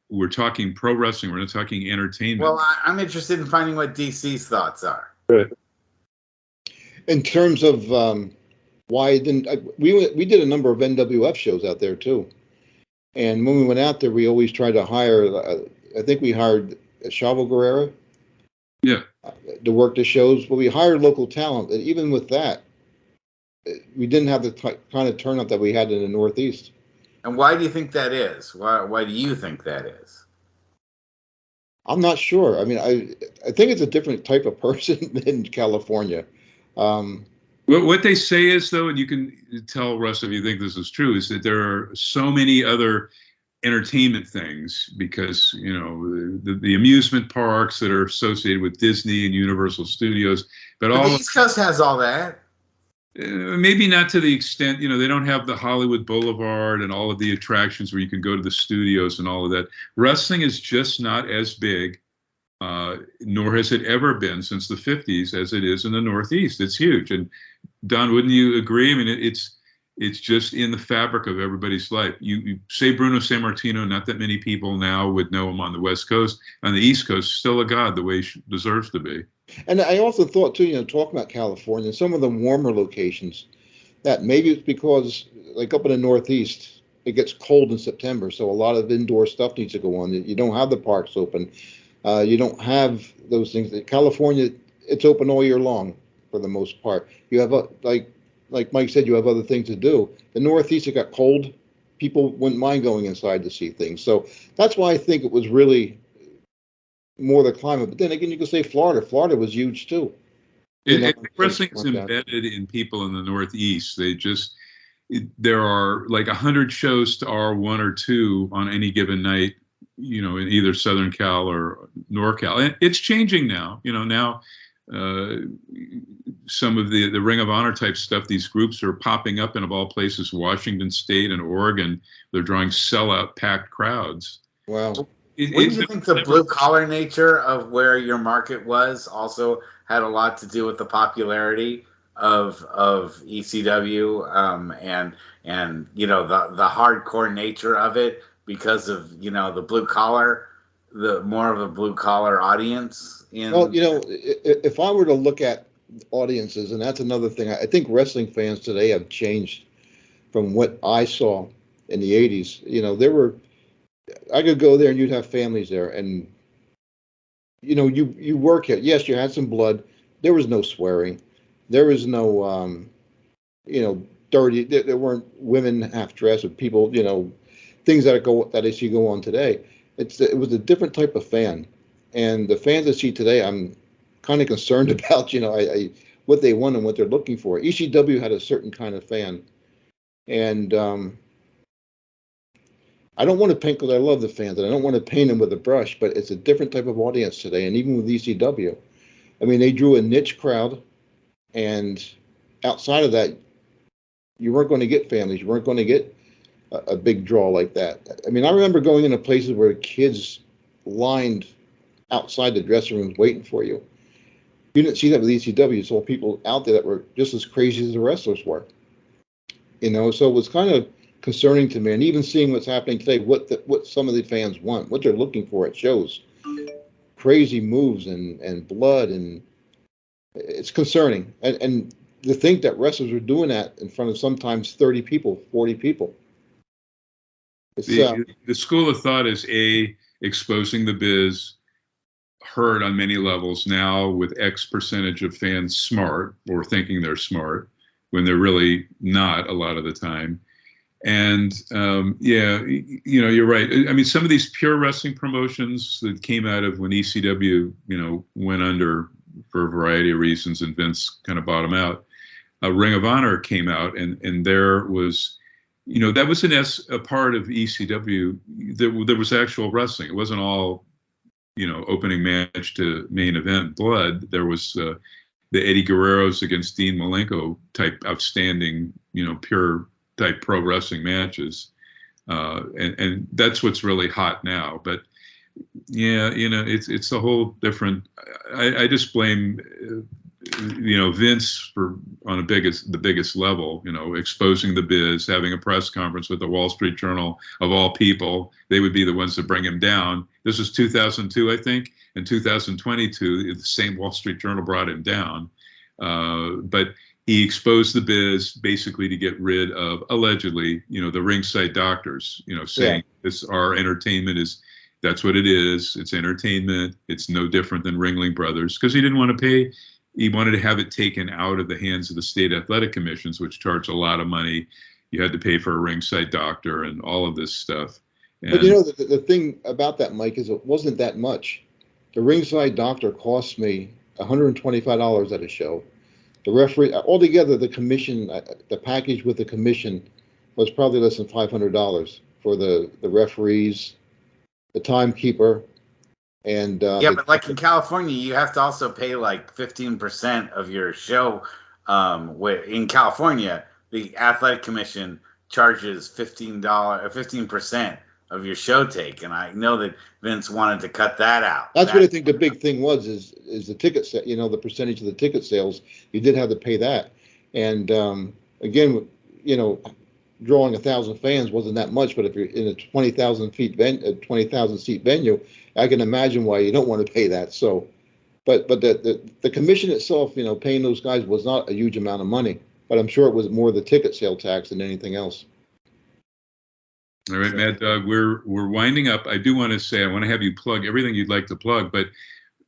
We're talking pro wrestling. We're not talking entertainment. Well, I'm interested in finding what DC's thoughts are. Right. In terms of why I didn't, we did a number of NWF shows out there too. And when we went out there, we always tried to hire, I think we hired Chavo Guerrera. Yeah. To work the shows, but we hired local talent. And even with that, we didn't have the kind of turnout that we had in the Northeast. And why do you think that is? Why do you think that is? I'm not sure. I mean, I think it's a different type of person than California. What they say is, though, and you can tell Russ if you think this is true, is that there are so many other entertainment things, because the amusement parks that are associated with Disney and Universal Studios, but all the East Coast has all that. Maybe not to the extent, they don't have the Hollywood Boulevard and all of the attractions where you can go to the studios and all of that. Wrestling is just not as big, nor has it ever been since the 50s as it is in the Northeast. It's huge. And Don, wouldn't you agree? I mean, it's just in the fabric of everybody's life. You say Bruno Sammartino, not that many people now would know him on the West Coast. On the East Coast, still a god the way he deserves to be. And I also thought, too, talking about California, some of the warmer locations, that maybe it's because, like up in the Northeast, it gets cold in September, so a lot of indoor stuff needs to go on. You don't have the parks open. You don't have those things. California, it's open all year long for the most part. You have, like Mike said, you have other things to do. The Northeast, it got cold. People wouldn't mind going inside to see things. So that's why I think it was really more the climate. But then again, you could say Florida. Florida was huge too. Wrestling is embedded in people in the Northeast. There are like 100 shows to our 1 or 2 on any given night, in either Southern Cal or NorCal. And it's changing now. Now some of the Ring of Honor type stuff, these groups are popping up in, of all places, Washington State and Oregon. They're drawing sellout packed crowds. Wow. Wouldn't you think the blue-collar nature of where your market was also had a lot to do with the popularity of ECW, and you know the hardcore nature of it because of the blue collar, the more of a blue collar audience. Well, if I were to look at audiences, and that's another thing, I think wrestling fans today have changed from what I saw in the 80s. I could go there and you'd have families there, and you work it. Yes, you had some blood. There was no swearing. There was no dirty. There weren't women half dressed or people. Things that I see go on today. It was a different type of fan, and the fans I see today, I'm kind of concerned about. What they want and what they're looking for. ECW had a certain kind of fan, and I don't want to paint, because I love the fans, and I don't want to paint them with a brush, but it's a different type of audience today. And even with ECW, I mean, they drew a niche crowd, and outside of that, you weren't going to get families. You weren't going to get a big draw like that. I mean, I remember going into places where kids lined outside the dressing rooms waiting for you. You didn't see that with ECW. You saw people out there that were just as crazy as the wrestlers were. So it was kind of concerning to me, and even seeing what's happening today, what some of the fans want, what they're looking for at shows, crazy moves and blood, and it's concerning. And to think that wrestlers are doing that in front of sometimes 30 people, 40 people. The school of thought is exposing the biz, heard on many levels now with X percentage of fans smart or thinking they're smart when they're really not a lot of the time. And you're right. I mean, some of these pure wrestling promotions that came out of when ECW, went under for a variety of reasons, and Vince kind of bought them out. Ring of Honor came out, and there was, that was a part of ECW. There was actual wrestling. It wasn't all, opening match to main event blood. There was the Eddie Guerrero's against Dean Malenko type outstanding, pure type pro wrestling matches, and that's what's really hot now. But it's a whole different. I just blame Vince for on the biggest level. Exposing the biz, having a press conference with the Wall Street Journal of all people. They would be the ones that bring him down. This was 2002, I think. In 2022, the same Wall Street Journal brought him down, but he exposed the biz basically to get rid of, allegedly, the ringside doctors, saying this, our entertainment that's what it is. It's entertainment. It's no different than Ringling Brothers, because he didn't want to pay. He wanted to have it taken out of the hands of the state athletic commissions, which charge a lot of money. You had to pay for a ringside doctor and all of this stuff. And, but the thing about that, Mike, is it wasn't that much. The ringside doctor cost me $125 at a show. The referee, altogether, the commission, the package with the commission was probably less than $500 for the referees, the timekeeper, and but like in California, you have to also pay like 15% of your show. In California, the athletic commission charges $15% of your show take, and I know that Vince wanted to cut that out. That's what I think the big thing was is the ticket set. The percentage of the ticket sales, you did have to pay that. And again, drawing 1,000 fans wasn't that much, but if you're in a 20,000 seat venue, I can imagine why you don't want to pay that. So, but the commission itself, paying those guys was not a huge amount of money, but I'm sure it was more the ticket sale tax than anything else. All right, Mad Dog, we're winding up. I do want to say, I want to have you plug everything you'd like to plug, but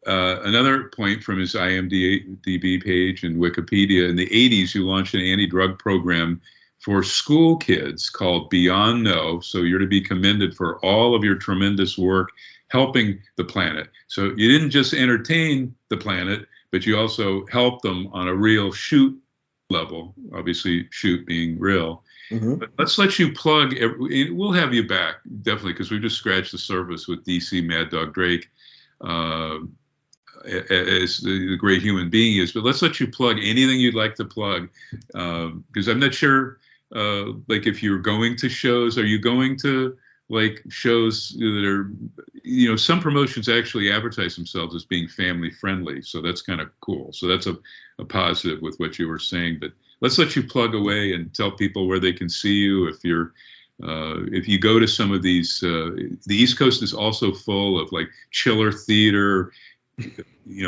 another point from his IMDb page and Wikipedia, in the 80s, you launched an anti-drug program for school kids called Beyond No. So you're to be commended for all of your tremendous work helping the planet. So you didn't just entertain the planet, but you also helped them on a real shoot level, obviously shoot being real. Mm-hmm. But let's let you plug. We'll have you back, definitely, because we just scratched the surface with DC Mad Dog Drake, as the great human being he is. But let's let you plug anything you'd like to plug, because I'm not sure, like if you're going to shows, are you going to like shows that are, some promotions actually advertise themselves as being family friendly. So that's kind of cool. So that's a positive with what you were saying. But let's let you plug away and tell people where they can see you. If you go to some of these, the East Coast is also full of like chiller theater,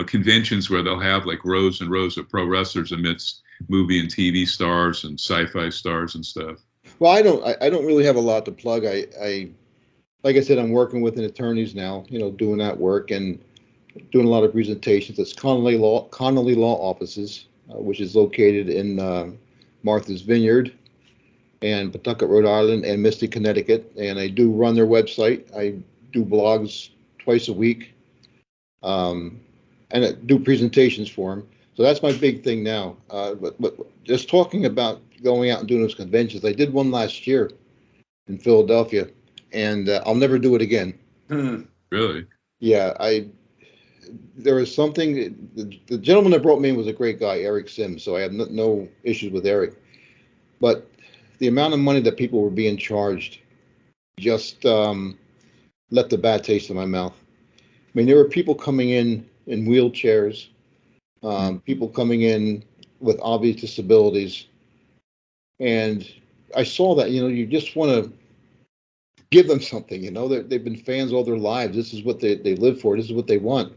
conventions where they'll have like rows and rows of pro wrestlers amidst movie and TV stars and sci-fi stars and stuff. Well, I don't really have a lot to plug. Like I said, I'm working with an attorneys now, doing that work and doing a lot of presentations. It's Connolly Law Offices, which is located in Martha's Vineyard and Pawtucket, Rhode Island, and Mystic, Connecticut. And I do run their website. I do blogs twice a week, and I do presentations for them. So that's my big thing now. But just talking about going out and doing those conventions, I did one last year in Philadelphia, and I'll never do it again. Really? Yeah, there was something. The gentleman that brought me in was a great guy, Eric Sims. So I have no issues with Eric, but the amount of money that people were being charged just left a bad taste in my mouth. I mean, there were people coming in wheelchairs, people coming in with obvious disabilities. And I saw that, you just want to give them something, they've been fans all their lives. This is what they live for. This is what they want.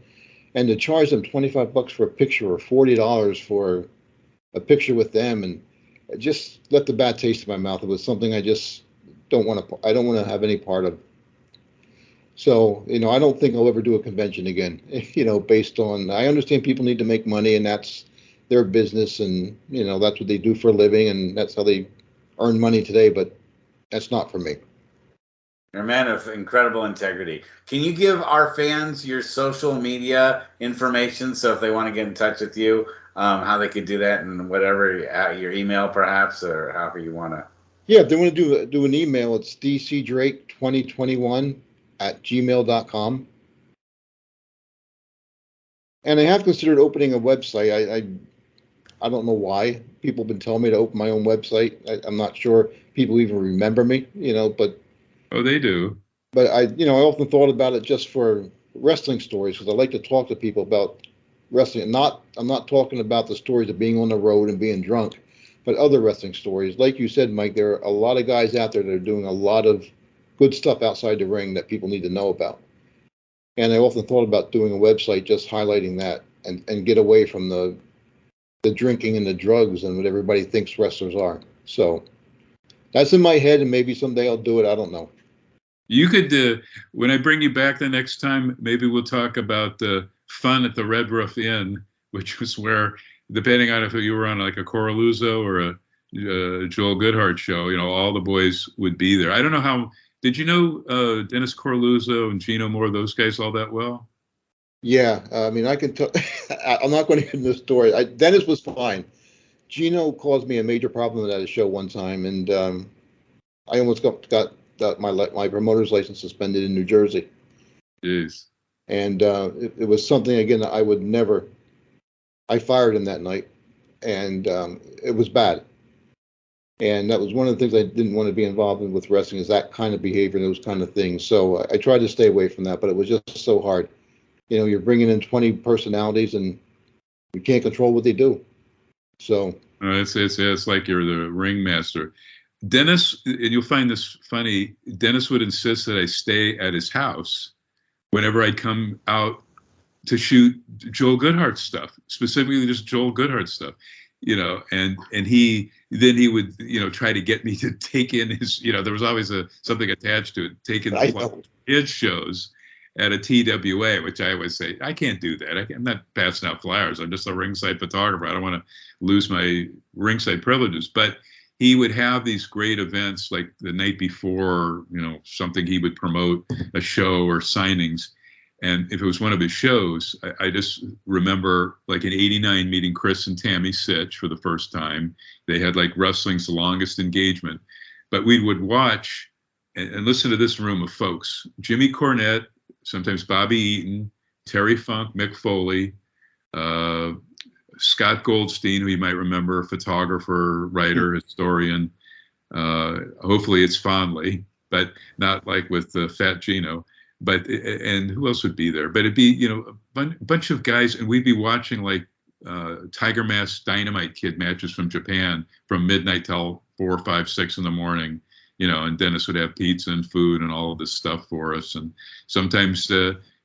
And to charge them $25 for a picture or $40 for a picture with them, and it just left a bad taste in my mouth. It was something I just I don't want to have any part of. So, I don't think I'll ever do a convention again, based on, I understand people need to make money and that's their business and, that's what they do for a living and that's how they earn money today, but that's not for me. You're a man of incredible integrity. Can you give our fans your social media information so if they want to get in touch with you, how they could do that and whatever, your email perhaps, or however you want to? Yeah, if they want to do an email, it's dcdrake2021@gmail.com. And I have considered opening a website. I don't know why. People have been telling me to open my own website. I'm not sure people even remember me, but. Oh, they do. But I often thought about it just for wrestling stories because I like to talk to people about wrestling. I'm not talking about the stories of being on the road and being drunk, but other wrestling stories. Like you said, Mike, there are a lot of guys out there that are doing a lot of good stuff outside the ring that people need to know about. And I often thought about doing a website just highlighting that and get away from the drinking and the drugs and what everybody thinks wrestlers are. So that's in my head, and maybe someday I'll do it. I don't know. You could, when I bring you back the next time, maybe we'll talk about the fun at the Red Roof Inn, which was where, depending on if you were on like a Coraluzzo or a Joel Goodhart show, all the boys would be there. I don't know how. Did you know Dennis Coraluzzo and Gino Moore, those guys, all that well? Yeah, I mean, I can tell. I'm not going to get into the story. Dennis was fine. Gino caused me a major problem at a show one time, and I almost got my promoter's license suspended in New Jersey. Jeez. And it was something, again, that I would never. I fired him that night, and it was bad. And that was one of the things I didn't want to be involved in with wrestling, is that kind of behavior and those kind of things. So I tried to stay away from that, but it was just so hard. You're bringing in 20 personalities, and you can't control what they do. So it's like you're the ringmaster. Dennis, and you'll find this funny, Dennis would insist that I stay at his house whenever I'd come out to shoot Joel Goodhart stuff, specifically just Joel Goodhart stuff, and he would, try to get me to take in his, there was always something attached to it, take in his shows at a TWA, which I always say, I can't do that. I'm not passing out flyers. I'm just a ringside photographer. I don't want to lose my ringside privileges. But he would have these great events like the night before, something he would promote, a show or signings. And if it was one of his shows, I just remember like in '89 meeting Chris and Tammy Sitch for the first time. They had like wrestling's longest engagement. But we would watch and listen to this room of folks. Jimmy Cornette, sometimes Bobby Eaton, Terry Funk, Mick Foley, Scott Goldstein, who you might remember, photographer, writer, historian. Hopefully it's fondly. but not like with Fat Gino. But and who else would be there? But it'd be a bunch of guys, and we'd be watching like Tiger Mask Dynamite Kid matches from Japan from midnight till 4, 5, 6 in the morning. And Dennis would have pizza and food and all of this stuff for us. And sometimes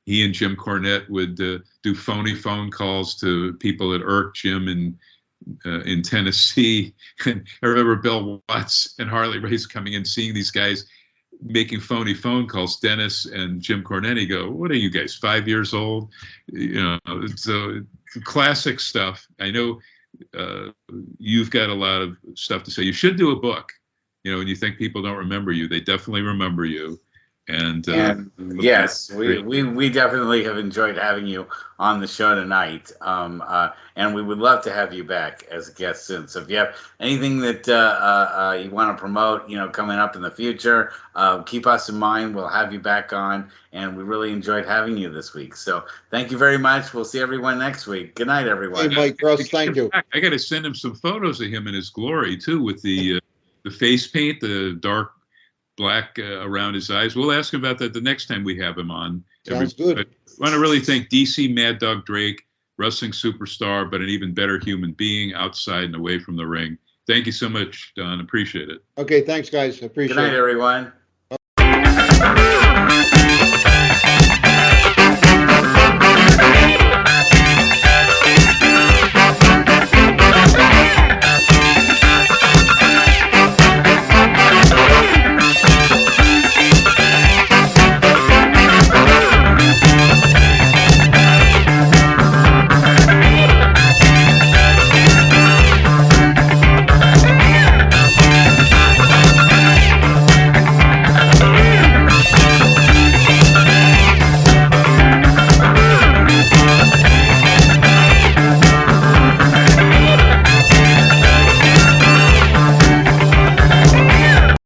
he and Jim Cornette would do phony phone calls to people that irked Jim in Tennessee. And I remember Bill Watts and Harley Race coming in, seeing these guys making phony phone calls. Dennis and Jim Cornette go, "What are you guys, 5 years old?" So classic stuff. I know you've got a lot of stuff to say. You should do a book. When you think people don't remember you, they definitely remember you. And yes, we definitely have enjoyed having you on the show tonight. And we would love to have you back as a guest soon. So if you have anything that you want to promote, coming up in the future, keep us in mind. We'll have you back on. And we really enjoyed having you this week. So thank you very much. We'll see everyone next week. Good night, everyone. Hey, Mike Russ, thank you. I got to send him some photos of him in his glory, too, with the face paint, the dark black around his eyes. We'll ask him about that the next time we have him on. Sounds good. I want to really thank DC Mad Dog Drake, wrestling superstar, but an even better human being outside and away from the ring. Thank you so much, Don. Appreciate it. Okay, thanks, guys. Appreciate it. Good night, everyone.